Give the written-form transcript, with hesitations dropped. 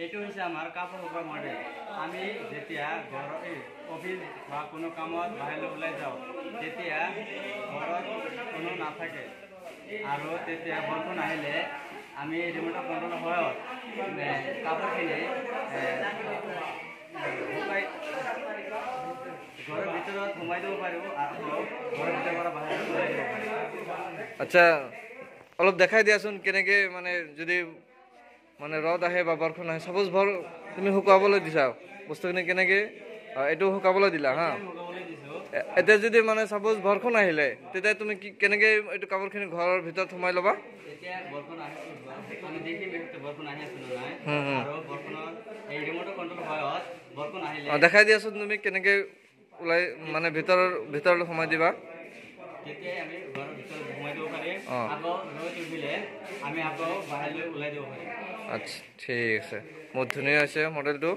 এইটো হৈছে আমাৰ কাপোৰ শুকোৱা মডেল। আমি যেতিয়া অফিচ বা কোনো কামত বাহিৰলৈ ওলাই যাওঁ, তেতিয়া ঘৰত কোনো নাথাকে আৰু তেতিয়া বৰষুণ আহিলে আমি ৰিম'টৰ কণ্ট্ৰলৰ সহায়ত কাপোৰখিনি শুকাই ঘৰৰ ভিতৰত সোমাই দিব পাৰিব আৰু ঘৰৰ ভিতৰৰ পৰা বাহিৰলৈ ওলাই দিব পাৰিব। আচ্ছা, অলপ দেখাই দিয়াচোন কেনেকে মানে যদি মানে ৰ'দ আহে বা বৰষুণ আহে, চাপ'জ তুমি শুকাবলৈ দিছা বস্তুখিনি, কেনেকে এইটো শুকাবলৈ দিলা হা, এতিয়া যদি মানে চাপ'জ বৰষুণ আহিলে তেতিয়া তুমি কি কেনেকে এইটো কাপোৰখিনি ঘৰৰ ভিতৰত সোমাই ল'বা? এতিয়া বৰষুণ আমি দেখিম বৰষুণ আহি আছে নাই, আৰু বৰষুণৰ এই ৰিম'টৰ কণ্ট্ৰলৰ সহায়ত বৰষুণ আহিলে দেখাই দিয়াচোন তুমি কেনেকে ওলাই মানে ভিতৰলৈ সোমাই দিবা। তেতিয়াই আমি ঘৰৰ ভিতৰত সোমাই দিব পাৰিম, আকৌ ৰ'দ উঠিলে আমি আকৌ বাহিৰলৈ ওলাই দিব পাৰিম। আচ্ছা, ঠিক আছে, বহুত ধুনীয়া হৈছে মডেলটো।